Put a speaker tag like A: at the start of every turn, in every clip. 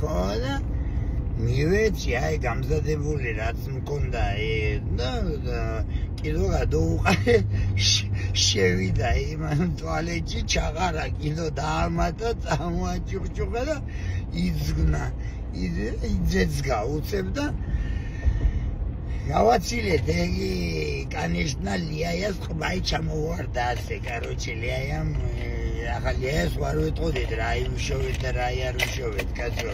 A: ხო და მივეცი აი გამზადებული რაც მქონდა და კიდო გადაუყარე შევიდა იმან ტუალეტში ჩაღარა კიდო დაამატა წამოაჭუჭუყა და იძგნა იძეცგა უცებ და გავაცილეთ ეგი კანეშნა ლიაიას ყბაი ჩამოვარდა ასე короче ლიაიამ ახლა ლიაიას ვარ ვეტყოდით რა იმშოვეთ და რა არ ვიშოვეთ კაცო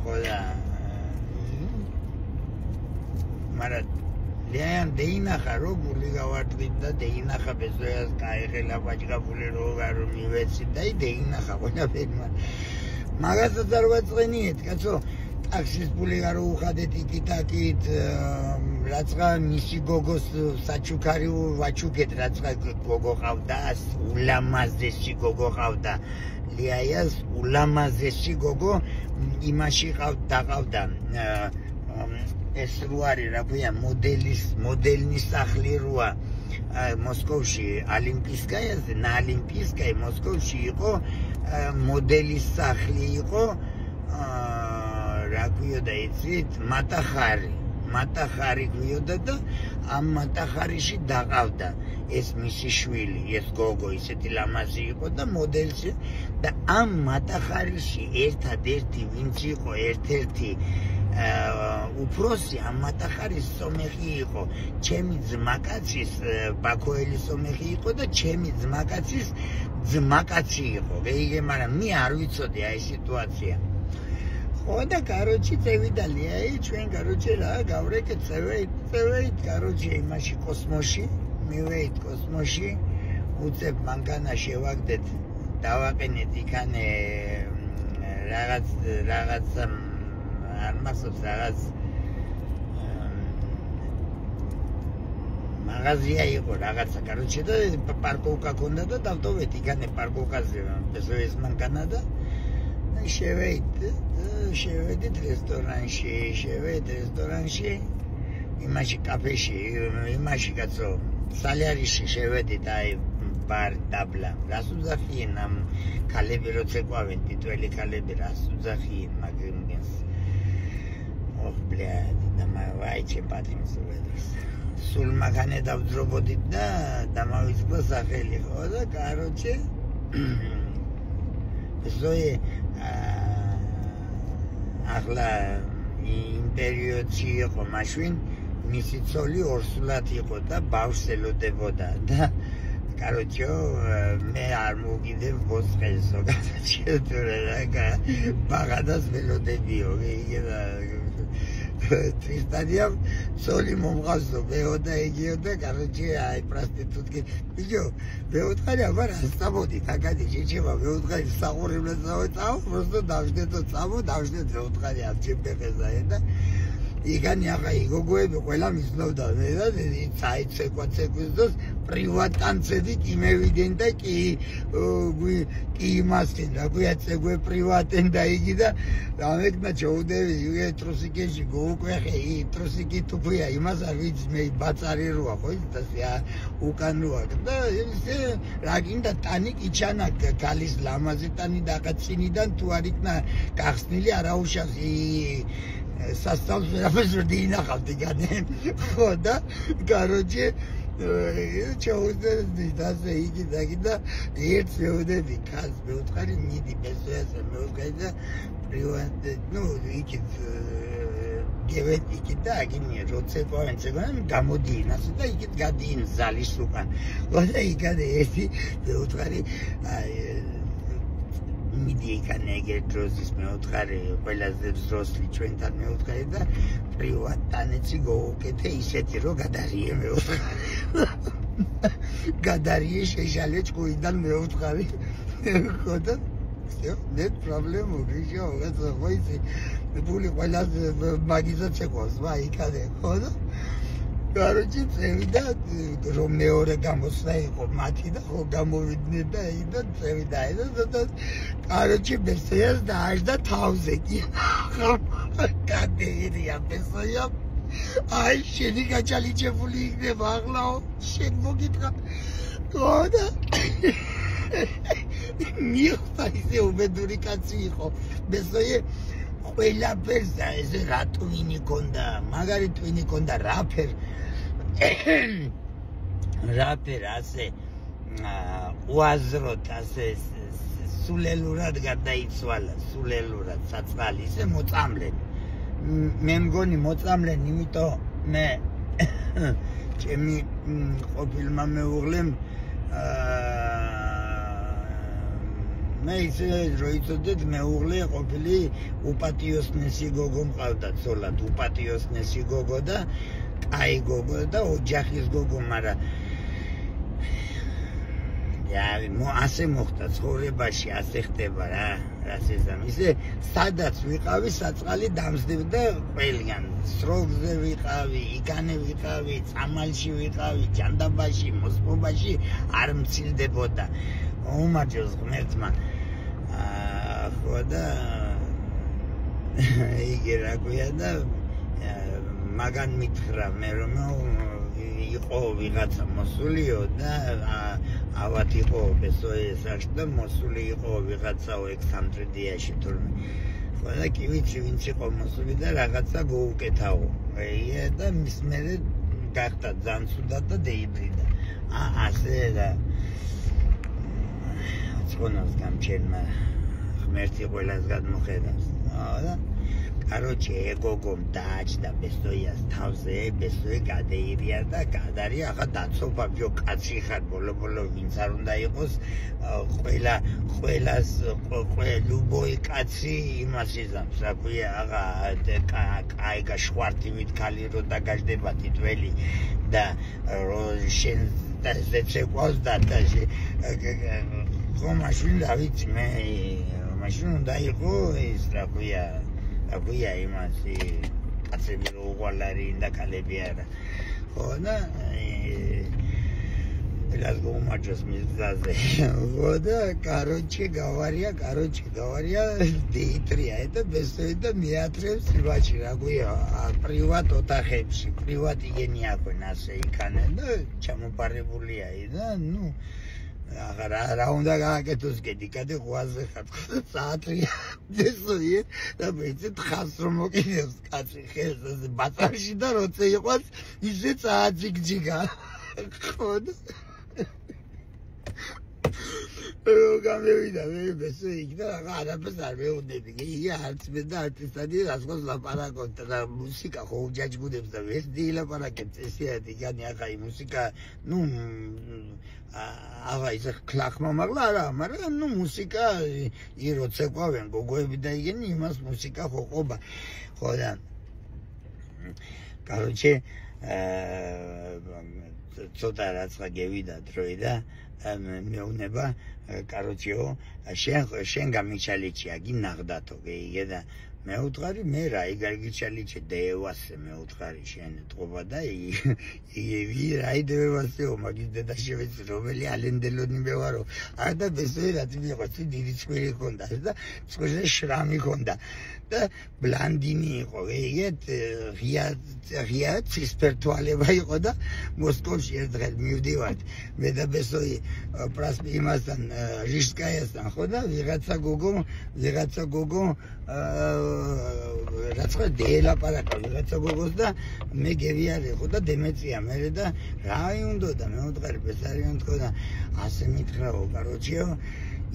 A: ხო და მაგრამ ლიაიამ დეინახა რო გული გავარტყით და დეინახა ბეზოიას გაიღელა ვაჭგაფული რო გარო მივეცი და დეინახა ყველაფერი მაგასაც არ ვაწყენიეთ კაცო ტაქსის პული გარო უხადეთ იქით რაცა მისი გოგოს საჩუქარი ვაჩუქეთ რაცა გოგო ყავდა ულამაზესი გოგო ყავდა ლიაიას ულამაზესი გოგო იმაში ყავდა ეს რო არის რა ქვია მოდელნის სახლი როა მოსკოვში ოლიმპიისკაიაზე на ოლიმპიისკაი მოსკოვში იყო მოდელის სახლი იყო რა ქვიოდა იცით მატახარი ქვიოდა და ამ მატახარიში დაყავდა ეს მისი შვილი ეს გოგო ისეთი ლამაზი იყო და მოდელში და ამ მატახარიში ერთადერთი ვინც იყო ერთ-ერთი უფროსი ამ მატახარის სომეხი იყო ჩემი ძმაკაცის ბაქოელი სომეხი იყო და ჩემი ძმაკაცის ძმაკაცი იყო ვეიგე მაგრამ მე არ ვიცოდი აი სიტუაცია ხო და короче წევიდა ლიაი ჩვენ короче რა გავრეკეთ წევით короче იმაში კოსმოსში მივეით კოსმოსში უცებ მანქანა შევაგდეთ დავაყენეთ იქანე რაღაც არ მახსოვს რაღაც მაღაზია იყო რაღაცა короче და პარკოვკა ქონდა და დავტოვეთ იქანე პარკოვკაზე ბეზოის მანქანა და შევედით რესტორანში იმაში კაფეში იმაში კაცო სალარიში შევედით აი ბარ დაბლა რას უძახიან ამ ქალები როცა ყვავენ ტიტველი ქალები რას უძახიან მაგიმს ოხ ბლად და მაი ჩემპატიმს უდრის სულ მაგანე დავძრობოდით და დამავიწყდა სახელი ხო და короче ზოე ახლა იმ პერიოდში იყო მაშინ მისი ცოლი ორსულად იყო და ბავშვს ელოდებოდა და короче მე არ მოგიდებ ბოსყეს ზოგადად შეძრა ბაღადას ველოდებიო იგება Tristan სოლი მომღაზო მეოდა იგიო და короче აი პროსტიტუტკი იგიო მეუთხარი აბა რა სწამოდი თაგადი შეჩება მეუთხარი საყურებლად წავეწავ просто დავждето წამო დავждეთ მეუთხარი ამ ჩემპეხეზა და იგანი ახლა იგოგოები ყველა მისნობდა მე და ცაიცეკვაცეკვის დროს პრივატანცედი კი მევიდენ და კი იმასკენ რა ქვია წეგვე პრივატენ და იგი და რამეკნა ჩაუდები იე ტრუსიკეში გოუკვეხე ტრუსიკი თუფია იმას არ ვიცი მე ბაწარი როა ხო ისე უკანოა და ისე რა გინდა ტანი იჩანა გალის ლამაზი ტანი და კაცინიდან თუ არ იქნა გახსნილი არაუშავს სასწავლს ვერაფერს ვერ დიინახავდი განე ხო და короче ჩაუძერდი და იგი და ერთ შეუდები ქალს მეუთხარი მიდი ბესოასა მეუთხარი და პრივატ იქით გევეთ იქით და აგინია როცა ყვავენცეგან გამოდიინ ასე და იქით გადიინ ზალის უკან ხო და იქად ერთი მეუთხარი მიდი იქანე ეგერ დროის მეუთხარი ყველაზე ძროსლი ჩვენთან მეუთხარი და პრივატ ტანეცი გოუკეთე ისეთი რომ გადარიე მეუთხარი გადარიე შეშალე ჭკუიდან მეუთხარი ხო და მე პრობლემა გიჟო რაღაცა ხო ისე პული ყველაზე მაგიზა ცეკვას ვა იქანე ხო და короче წევიდა რომ მეორე გამოსვლა იყო მათი და ხო გამოვიდნენ და და წევიდა და короче ბესეას დააჭდა თავზე კი კადერია ბესეა აი შენი გაჭალიჭებული იქნება აღლაო შენ მოგიტყა ხო და მიხვდა ისე უბედური კაცი იყო ბესეა ყველაფერს და ესე რა ტვინი ქონდა, მაგარი ტვინი ქონდა, რაფერ ასე უაზროდ ასე სულელურად გადაიცვალა, სულელურად საწყალი ისე მოწამლენ. მე მგონი მოწამლენ, იმიტომ მე ჩემი ყოფილმა მეუღლემ მე ისე რო იცოდეთ მეუღლე ყოფილი უპატიოსნესი გოგო მყავდა ცოლად, უპატიოსნესი გოგო და კაი გოგო და ოჯახის გოგო, მაგრამ ასე მოხდა ცხოვრებაში, ასე ხდება რა სეზამი. ისე სადაც ვიყავი, საწყალი დამზდებდა ყველგან. სროგზე ვიყავი, იგანე ვიყავი, წამალში ვიყავი, ჯანდაბაში, მოსპობაში არ მცილდებოდა. უმარჯოს ღმერთმა. ხო და იგი რა ქვია და მაგან მითხრა მე რომ იყო ვიღაცა მოსულიო და ავად იყო ბესოესაში და მოსული იყო ვიღაცა ექსანდრიაში თურმე. ხო და კი ვიცი ვინც იყო მოსული და რაღაცა გოუკეთაო. და მის მერე გახდა ძალიან ცუდად და დეიბრიდა. ასე და ცონას გამჩერმა ღმერთი ყველას გადმოხედავს. და короче, ეგოგომ დააჭდა ბესოიას თავზე, ბესოი გადეირია და გადარია, ახლა დაცობა ბიო კაცი ხარ, ბოლო ვინც არ უნდა იყოს, ყველას ლუბოი კაცი იმას იზამს, რა ქვია, კაი გაშვარტი მითქალი რო დაგაждდება თითველი და რო შენ ზეცეკვავს და ხო მაშინ და ვიცი მე მაშინ უნდა იყო ის რა ქვია იმასი კაცები რო უყვალარი და კალები არა. ხო და las გომაჯოს მიზაზე. ხო და короче გავარია დეიტრია და ბესოი და მეათრებს იბაჭი რა ქვია პრივატ ოთახებში, პრივატ იგენი აქვენ ასე იქანენ და ჩამოპარებულია და ნუ რა უნდა გააკეთოს კედიკადე ღვაზე ხარ საათია ბესოი და მეცე თხას რომ მოკიდებს კაცი ხელს ბაწარში და როცა იყოს ისე წააძიგჯიგა. ხო და გამევიდა მე ბესოი და არაფერს არ მეუბნები. იგი არც მე და არტისტები რასკოს ლაპარაკობთ და მუსიკა ხო უჯაჯგუდებს და ვერ დილაპარაკებს ესეადი განი ახლა მუსიკა ნუ აღა ისე ქლახმა მაგლა არა, მაგრამ ნუ მუსიკა როცა ყვავენ გოგოები და იგენი იმას მუსიკა ხო ყოფა. ხო და короче ცოტა რაცა გევიდა დროი და მეუნება короче შენ გამიჩალიჩია გინაღდათო გეიგე და მეუთხარი მე რა იგარგიჩალიჩე დევასე მეუთხარი შენ თყობა და იგი რაი დევასეო მაგის დედა შევეცი რომელი ალენდელონი მე ვარო არ და ბესოი რა მიიღო დიდი წვირი ქონდა და წვირზე შრამი ქონდა და ბლანდინი იყო ეგეთ ღია ცისფერთვალება იყო და მოსკოვში ერთღაც მივდივართ მე და ბესოი პრასპი იმასთან ჟიშკაიასთან ხო და ვიღაცა გოგო რაცა დელაპარაკა ვიღაცა გოგოს და მე გევიარე ხო და დემეწია მე და რა უნდა და მე ვუდგარი ბესარიან თქო და ასე მითხრაო короче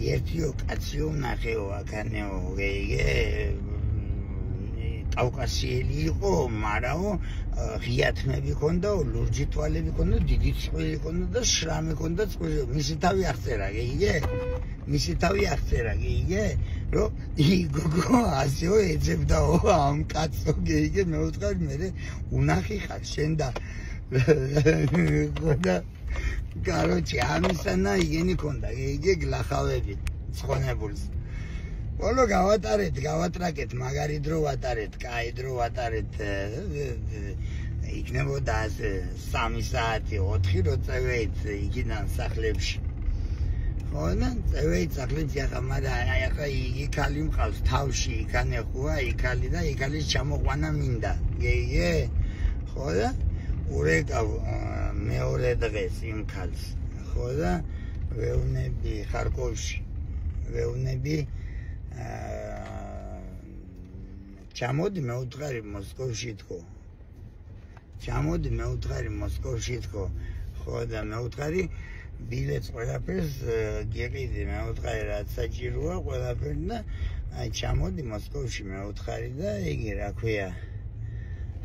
A: ერთიო კაციო ნახეო აქანეო გეიგე კავკასიელი იყო, მარაო ღიათმები ქონდა, ლურჯი თვალები ქონდა, დიდი წვირი ქონდა და შრამი ქონდა წვირი. მისი თავი აღწერა, გეიგე, რომ იგოგო ასეო ეძებდაო ამ კაცო გეიგე, მე ვუთხარი მე უნახი ხარ შენ და და короче ამისანა იგენი ქონდა, გეიგე გლახავები ცხონებულს. Olo გავატრაკეთ, მაგარი დრო ვატარეთ, კაი დრო ვატარეთ. იქნებოდა 3 საათი, 4 რო წევით იქიდან სახლებში. ხო და წევით სახლებში ახლა, მაგრამ ახლა იგი ქალი მყავს თავში, იქანე ხოა, იქალი და იქალის ჩამოყვანა მინდა. გეიგე? ხო და ურეკავ მეორე დღეს იმ ქალს. ხო და ვეუნები ხარკოვში. ვეუნები ჩამოდი მეუთხარი მოსკოვში თქო. ჩამოდი მეუთხარი მოსკოვში თქო. ხო და მეუთხარი ბილეთს ყველაფერს გიყიდი მეუთხარი რაც საჭიროა ყველაფერი და აი ჩამოდი მოსკოვში მეუთხარი და იგი რა ქვია.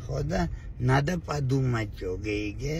A: ხო და ნადა პადუმაჭო გეიგე